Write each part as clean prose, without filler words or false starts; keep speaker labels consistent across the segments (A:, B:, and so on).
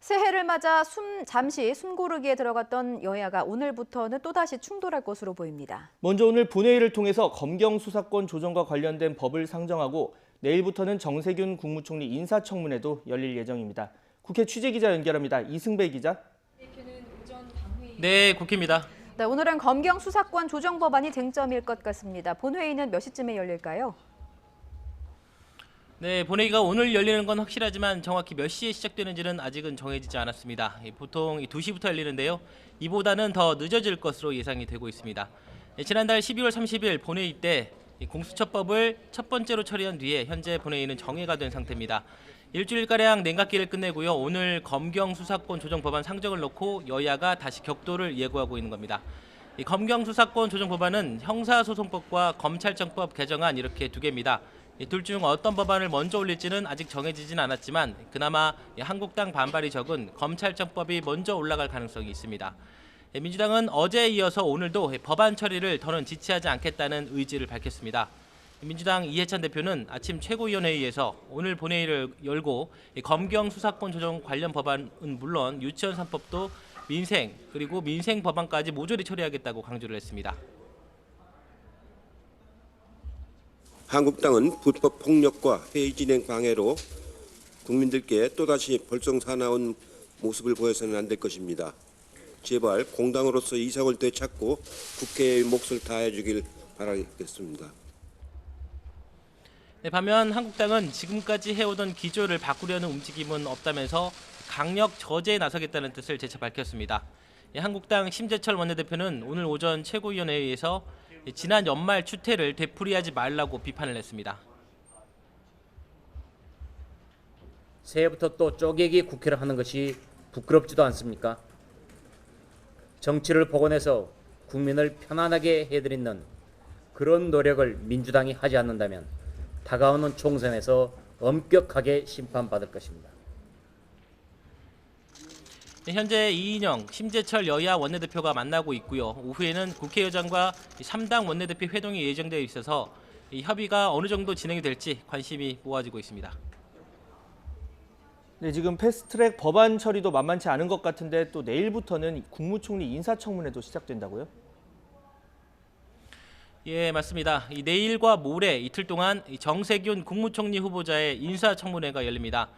A: 새해를 맞아 잠시 숨 고르기에 들어갔던 여야가 오늘부터는 또다시 충돌할 것으로 보입니다.
B: 먼저 오늘 본회의를 통해서 검경 수사권 조정과 관련된 법을 상정하고 내일부터는 정세균 국무총리 인사청문회도 열릴 예정입니다. 국회 취재기자 연결합니다. 이승배 기자.
C: 네, 국회입니다.
A: 네, 오늘은 검경 수사권 조정 법안이 쟁점일 것 같습니다. 본회의는 몇 시쯤에 열릴까요?
C: 네, 본회의가 오늘 열리는 건 확실하지만 정확히 몇 시에 시작되는지는 아직은 정해지지 않았습니다. 보통 2시부터 열리는데요. 이보다는 더 늦어질 것으로 예상이 되고 있습니다. 지난달 12월 30일 본회의 때 공수처법을 첫 번째로 처리한 뒤에 현재 본회의는 정회가 된 상태입니다. 일주일가량 냉각기를 끝내고요. 오늘 검경 수사권 조정 법안 상정을 놓고 여야가 다시 격돌을 예고하고 있는 겁니다. 이 검경 수사권 조정 법안은 형사소송법과 검찰청법 개정안 이렇게 두 개입니다. 둘 중 어떤 법안을 먼저 올릴지는 아직 정해지진 않았지만 그나마 한국당 반발이 적은 검찰청법이 먼저 올라갈 가능성이 있습니다. 민주당은 어제에 이어서 오늘도 법안 처리를 더는 지체하지 않겠다는 의지를 밝혔습니다. 민주당 이해찬 대표는 아침 최고위원회의에서 오늘 본회의를 열고 검경 수사권 조정 관련 법안은 물론 유치원 3법도 민생 그리고 민생 법안까지 모조리 처리하겠다고 강조를 했습니다.
D: 한국당은 불법 폭력과 회의 진행 방해로 국민들께 또다시 벌성사나운 모습을 보여서는 안 될 것입니다. 제발 공당으로서 이성을 되찾고 국회의 몫을 다해주길 바라겠습니다.
C: 네, 반면 한국당은 지금까지 해오던 기조를 바꾸려는 움직임은 없다면서 강력 저제에 나서겠다는 뜻을 재차 밝혔습니다. 한국당 심재철 원내대표는 오늘 오전 최고위원회의에서 지난 연말 추태를 되풀이하지 말라고 비판을 했습니다.
E: 새해부터 또 쪼개기 국회를 하는 것이 부끄럽지도 않습니까? 정치를 복원해서 국민을 편안하게 해드리는 그런 노력을 민주당이 하지 않는다면 다가오는 총선에서 엄격하게 심판받을 것입니다.
C: 현재 이인영, 심재철 여야 원내대표가 만나고 있고요. 오후에는 국회의장과 3당 원내대표 회동이 예정되어 있어서 이 협의가 어느 정도 진행이 될지 관심이 모아지고 있습니다.
B: 네, 지금 패스트트랙 법안 처리도 만만치 않은 것 같은데 또 내일부터는 국무총리 인사청문회도 시작된다고요?
C: 예, 맞습니다. 내일과 모레 이틀 동안 정세균 국무총리 후보자의 인사청문회가 열립니다.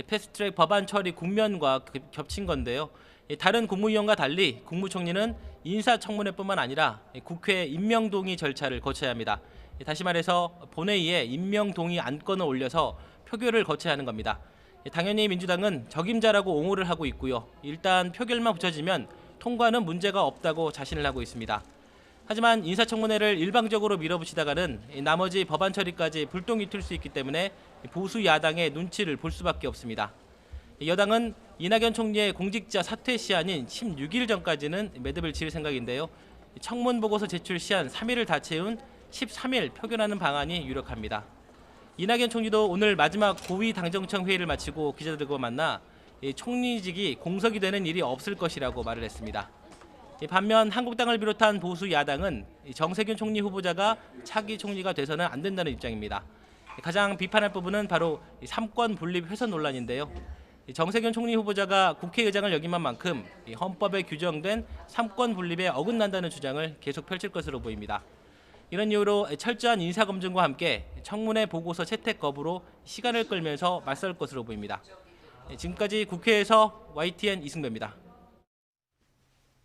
C: 패스트트랙 법안 처리 국면과 겹친 건데요. 다른 국무위원과 달리 국무총리는 인사청문회뿐만 아니라 국회 임명동의 절차를 거쳐야 합니다. 다시 말해서 본회의에 임명동의 안건을 올려서 표결을 거쳐야 하는 겁니다. 당연히 민주당은 적임자라고 옹호를 하고 있고요. 일단 표결만 붙여지면 통과는 문제가 없다고 자신을 하고 있습니다. 하지만 인사청문회를 일방적으로 밀어붙이다가는 나머지 법안 처리까지 불똥이 튈 수 있기 때문에 보수 야당의 눈치를 볼 수밖에 없습니다. 여당은 이낙연 총리의 공직자 사퇴 시한인 16일 전까지는 매듭을 지을 생각인데요. 청문 보고서 제출 시한 3일을 다 채운 13일 표결하는 방안이 유력합니다. 이낙연 총리도 오늘 마지막 고위 당정청 회의를 마치고 기자들과 만나 총리직이 공석이 되는 일이 없을 것이라고 말을 했습니다. 반면 한국당을 비롯한 보수 야당은 정세균 총리 후보자가 차기 총리가 돼서는 안 된다는 입장입니다. 가장 비판할 부분은 바로 삼권 분립 훼손 논란인데요. 정세균 총리 후보자가 국회의장을 역임한 만큼 헌법에 규정된 삼권 분립에 어긋난다는 주장을 계속 펼칠 것으로 보입니다. 이런 이유로 철저한 인사검증과 함께 청문회 보고서 채택 거부로 시간을 끌면서 맞설 것으로 보입니다. 지금까지 국회에서 YTN 이승배입니다.